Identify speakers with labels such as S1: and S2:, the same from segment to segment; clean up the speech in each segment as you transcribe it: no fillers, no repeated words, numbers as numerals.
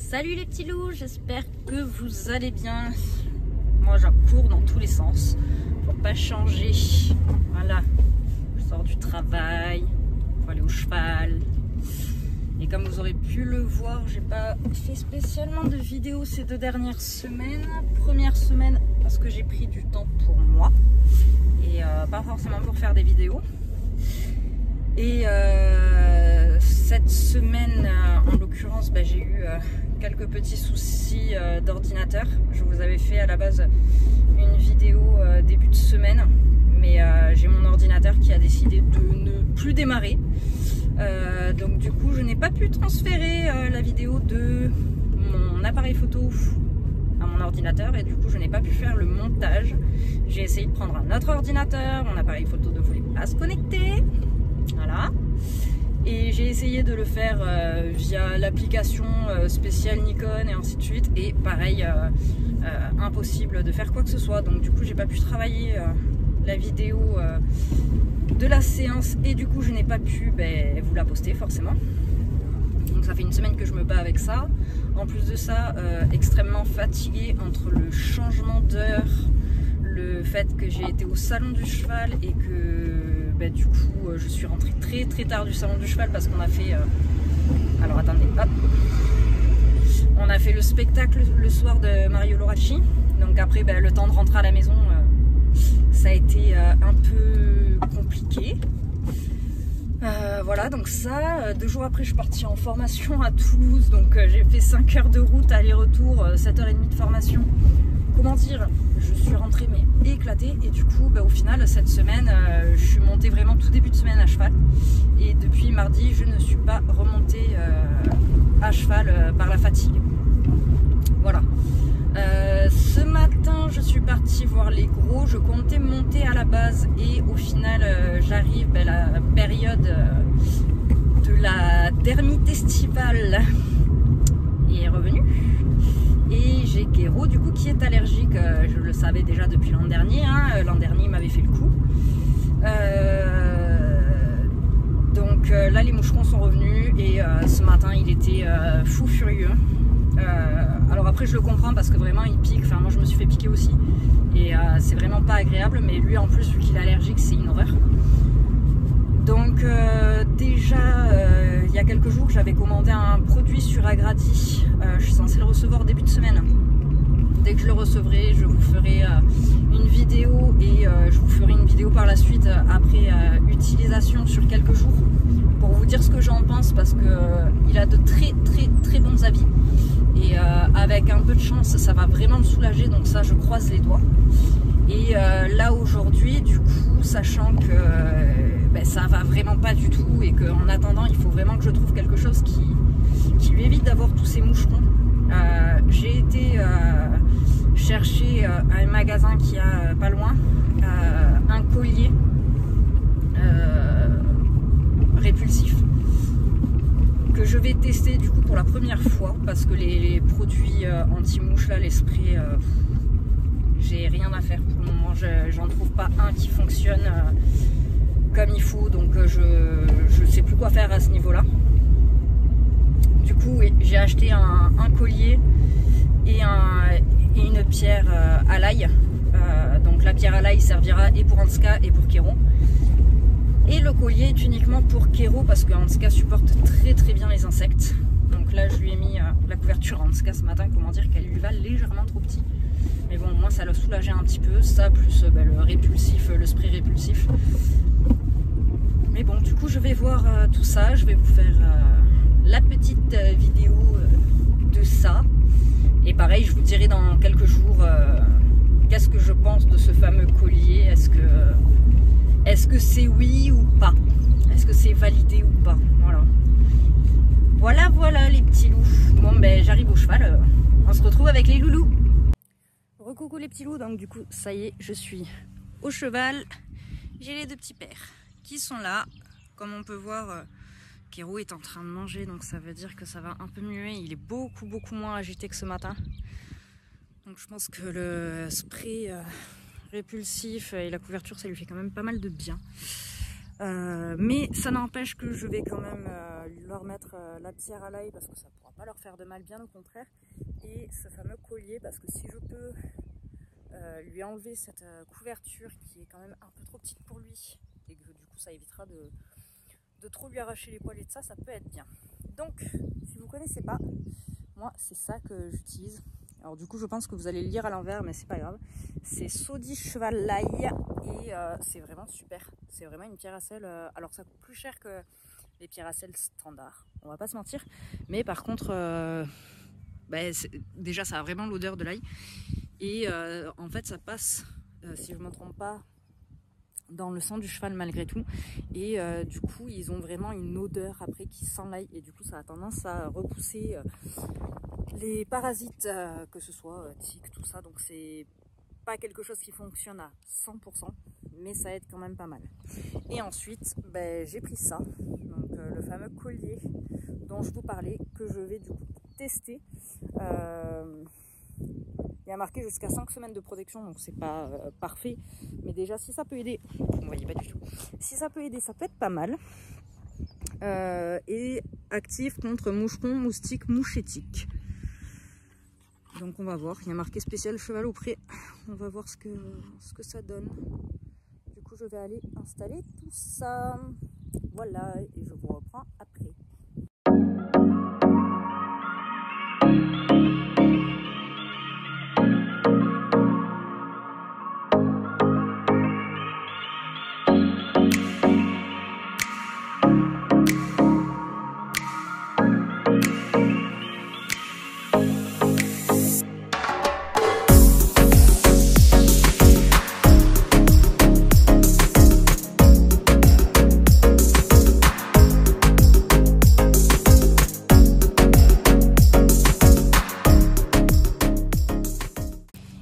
S1: Salut les petits loups, j'espère que vous allez bien. Moi j'accours dans tous les sens pour pas changer. Voilà, je sors du travail, faut aller au cheval. Et comme vous aurez pu le voir, j'ai pas fait spécialement de vidéos ces 2 dernières semaines. Première semaine parce que j'ai pris du temps pour moi et pas forcément pour faire des vidéos. Et cette semaine, en l'occurrence, j'ai eu quelques petits soucis d'ordinateur. Je vous avais fait à la base une vidéo début de semaine, mais j'ai mon ordinateur qui a décidé de ne plus démarrer. Donc du coup, je n'ai pas pu transférer la vidéo de mon appareil photo à mon ordinateur et du coup, je n'ai pas pu faire le montage. J'ai essayé de prendre un autre ordinateur, mon appareil photo ne voulait pas se connecter. Voilà. Et j'ai essayé de le faire via l'application spéciale Nikon et ainsi de suite. Et pareil, impossible de faire quoi que ce soit. Donc du coup, j'ai pas pu travailler la vidéo de la séance. Et du coup, je n'ai pas pu vous la poster forcément. Donc ça fait une semaine que je me bats avec ça. En plus de ça, extrêmement fatiguée entre le changement d'heure, le fait que j'ai été au salon du cheval et que du coup je suis rentrée très tard du salon du cheval parce qu'on a fait alors attendez, hop, on a fait le spectacle le soir de Mario Loracci. Donc après le temps de rentrer à la maison ça a été un peu compliqué. Voilà, donc ça, 2 jours après je suis partie en formation à Toulouse, donc j'ai fait 5 heures de route aller-retour, 7h30 de formation. Comment dire, je suis rentrée mais éclatée et du coup au final cette semaine je suis montée vraiment tout début de semaine à cheval et depuis mardi je ne suis pas remontée à cheval par la fatigue. Voilà. Ce matin je suis partie voir les gros, je comptais monter à la base et au final j'arrive, la période de la dermite estivale est revenue. Et j'ai Kéro du coup qui est allergique, je le savais déjà depuis l'an dernier, l'an dernier il m'avait fait le coup. Donc là les moucherons sont revenus et ce matin il était fou furieux. Alors après je le comprends parce que vraiment il pique, enfin moi je me suis fait piquer aussi. Et c'est vraiment pas agréable, mais lui en plus vu qu'il est allergique c'est une horreur. Donc déjà il y a quelques jours j'avais commandé un produit sur Agradi, je suis censée le recevoir début de semaine. Dès que je le recevrai je vous ferai une vidéo et je vous ferai une vidéo par la suite après utilisation sur quelques jours pour vous dire ce que j'en pense parce que il a de très bons avis et avec un peu de chance ça va vraiment me soulager, donc ça je croise les doigts. Et là aujourd'hui du coup sachant que ça va vraiment pas du tout et qu'en attendant il faut vraiment que je trouve quelque chose qui lui évite d'avoir tous ces moucherons, j'ai été chercher à un magasin qui a pas loin un collier répulsif que je vais tester du coup pour la première fois parce que les produits anti-mouches là, les sprays, j'ai rien à faire pour le moment, j'en trouve pas un qui fonctionne comme il faut, donc je sais plus quoi faire à ce niveau là. Du coup oui, j'ai acheté un collier et une pierre à l'ail, donc la pierre à l'ail servira et pour Hanska et pour Kéro. Et le collier est uniquement pour Kéro parce que Hanska supporte très bien les insectes. Donc là je lui ai mis la couverture à Hanska ce matin, comment dire qu'elle lui va légèrement trop petit. Mais bon, moi ça l'a soulagé un petit peu, ça plus le répulsif, le spray répulsif. Mais bon, du coup je vais voir tout ça, je vais vous faire la petite vidéo de ça. Et pareil, je vous dirai dans quelques jours qu'est-ce que je pense de ce fameux collier, est-ce que c'est oui ou pas, est-ce que c'est validé ou pas, voilà les petits loups. Bon j'arrive au cheval, on se retrouve avec les loulous. Recoucou les petits loups, donc du coup ça y est, je suis au cheval, j'ai les 2 petits pères qui sont là, comme on peut voir. Kéro est en train de manger, donc ça veut dire que ça va un peu mieux, il est beaucoup moins agité que ce matin. Donc je pense que le spray répulsif et la couverture ça lui fait quand même pas mal de bien. Mais ça n'empêche que je vais quand même lui leur mettre la pierre à l'ail parce que ça ne pourra pas leur faire de mal, bien au contraire. Et ce fameux collier parce que si je peux lui enlever cette couverture qui est quand même un peu trop petite pour lui et que du coup ça évitera de trop lui arracher les poils et de ça peut être bien. Donc si vous ne connaissez pas, moi c'est ça que j'utilise. Alors du coup je pense que vous allez le lire à l'envers mais c'est pas grave. C'est Saudi Cheval l'ail et c'est vraiment super. C'est vraiment une pierre à sel. Alors ça coûte plus cher que les pierres à sel standards, on va pas se mentir. Mais par contre, déjà ça a vraiment l'odeur de l'ail. Et en fait ça passe, si je ne me trompe pas, dans le sang du cheval malgré tout. Et du coup ils ont vraiment une odeur après qui sent l'ail. Et du coup ça a tendance à repousser les parasites, que ce soit tiques, tout ça. Donc c'est pas quelque chose qui fonctionne à 100%, mais ça aide quand même pas mal. Et ensuite j'ai pris ça, donc le fameux collier dont je vous parlais, que je vais du coup tester. Il y a marqué jusqu'à 5 semaines de protection, donc c'est pas parfait, mais déjà si ça peut aider, vous ne voyez pas du tout, si ça peut aider, ça peut être pas mal. Et actif contre moucherons, moustiques, mouchétiques. Donc on va voir, il y a marqué spécial cheval au pré, on va voir ce que ça donne. Du coup je vais aller installer tout ça, voilà, et je vous reprends après.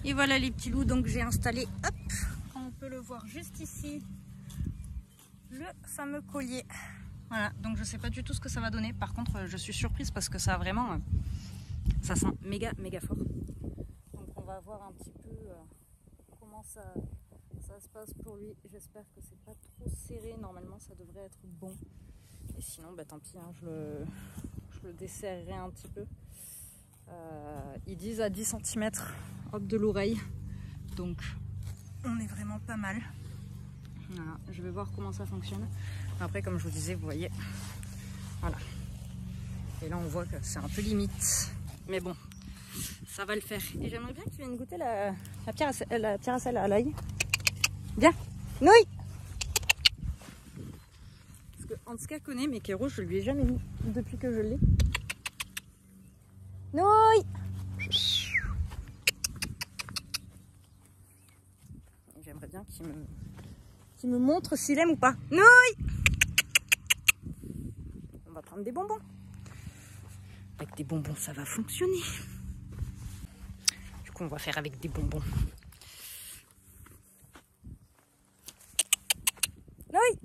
S1: Et voilà les petits loups, donc j'ai installé, hop, on peut le voir juste ici, le fameux collier. Voilà, donc je sais pas du tout ce que ça va donner. Par contre, je suis surprise parce que ça a vraiment, ça sent méga fort. Donc on va voir un petit peu comment ça se passe pour lui. J'espère que c'est pas trop serré. Normalement, ça devrait être bon. Et sinon, tant pis, hein, je le desserrerai un petit peu. Ils disent à 10 cm hop, de l'oreille, donc on est vraiment pas mal. Voilà, je vais voir comment ça fonctionne. Après, comme je vous disais, vous voyez, voilà. Et là, on voit que c'est un peu limite, mais bon, ça va le faire. Et j'aimerais bien que tu viennes goûter la pierre à sel à l'ail. Viens, nouille. Parce que Hanska connaît, mais Kéro, je lui ai jamais mis depuis que je l'ai. Nouille. J'aimerais bien qu'il me montre s'il aime ou pas. Nouille. On va prendre des bonbons. Avec des bonbons, ça va fonctionner. Du coup, on va faire avec des bonbons. Nouille.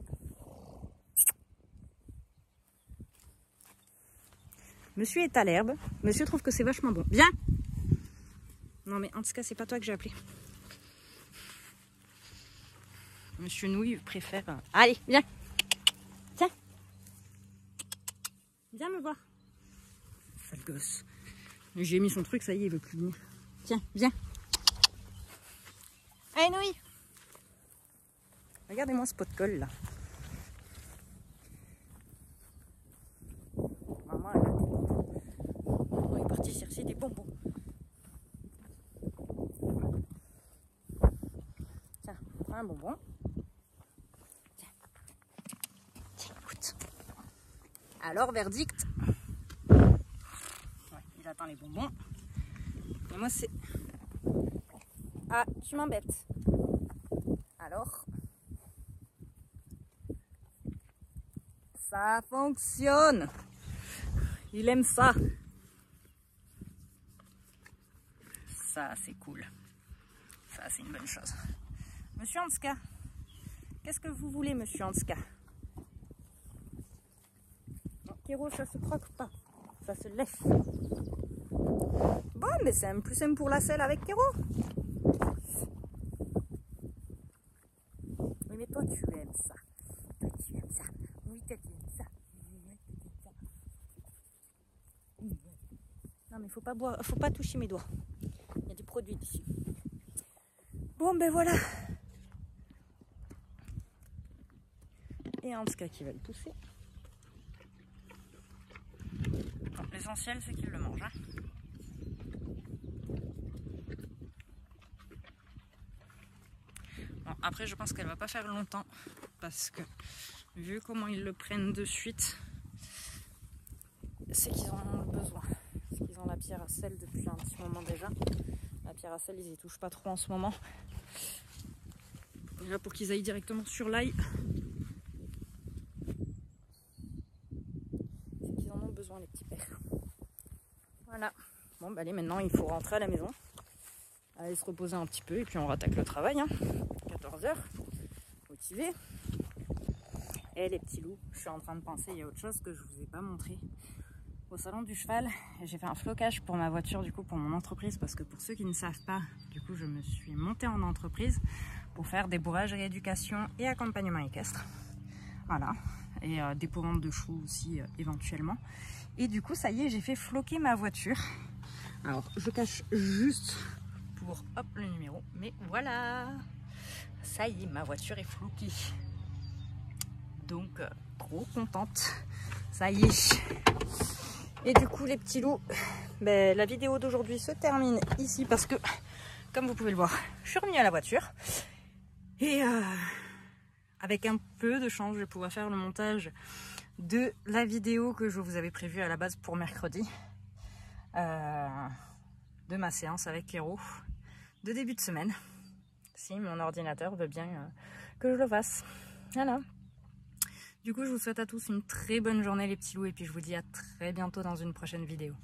S1: Monsieur est à l'herbe. Monsieur trouve que c'est vachement bon. Viens. Non mais en tout cas, c'est pas toi que j'ai appelé. Monsieur Nouille préfère... Allez, viens. Tiens. Viens me voir. Sale gosse. J'ai mis son truc, ça y est, il veut plus venir. Tiens, viens. Allez, Nouille. Regardez-moi ce pot de colle là. Maman, elle a des bonbons. On est parti chercher des bonbons. Tiens, prends un bonbon. Alors, verdict. Ouais, il attend les bonbons. Et moi, c'est... Ah, tu m'embêtes. Alors, ça fonctionne. Il aime ça. Ça, c'est cool. Ça, c'est une bonne chose. Monsieur Hanska, qu'est-ce que vous voulez, monsieur Hanska? Kéro, ça se croque pas, ça se laisse. Bon, mais c'est plus simple pour la selle avec Kéro. Oui, mais toi, tu aimes ça. Toi, tu aimes ça. Oui, toi, tu aimes ça. Oui, toi, tu aimes ça. Ah mais faut pas toucher mes doigts. Il y a des produits dessus. Bon ben voilà. Et un ska qui va le pousser. Bon, l'essentiel c'est qu'il le mange. Hein. Bon, après je pense qu'elle va pas faire longtemps parce que vu comment ils le prennent de suite, c'est qu'ils en ont besoin. Parce qu'ils ont la pierre à sel depuis un petit moment déjà. La pierre à sel ils y touchent pas trop en ce moment. Et là pour qu'ils aillent directement sur l'ail, c'est qu'ils en ont besoin les petits pères. Voilà. Bon bah allez, maintenant il faut rentrer à la maison. Aller se reposer un petit peu et puis on rattaque le travail. Hein. 14 h, motivé. Et les petits loups, je suis en train de penser, il y a autre chose que je vous ai pas montré. Au salon du cheval, j'ai fait un flocage pour ma voiture, du coup pour mon entreprise, parce que pour ceux qui ne savent pas, du coup je me suis montée en entreprise pour faire des bourrages, rééducation et accompagnement équestre. Voilà, et dépôt-vente de chevaux aussi éventuellement. Et du coup ça y est, j'ai fait floquer ma voiture. Alors je cache juste pour hop le numéro, mais voilà, ça y est, ma voiture est floquée. Donc trop contente, ça y est. Et du coup les petits loups, ben, la vidéo d'aujourd'hui se termine ici parce que comme vous pouvez le voir, je suis revenue à la voiture et avec un peu de chance je vais pouvoir faire le montage de la vidéo que je vous avais prévue à la base pour mercredi, de ma séance avec Kéro de début de semaine, si mon ordinateur veut bien que je le fasse. Voilà. Du coup, je vous souhaite à tous une très bonne journée les petits loups et puis je vous dis à très bientôt dans une prochaine vidéo.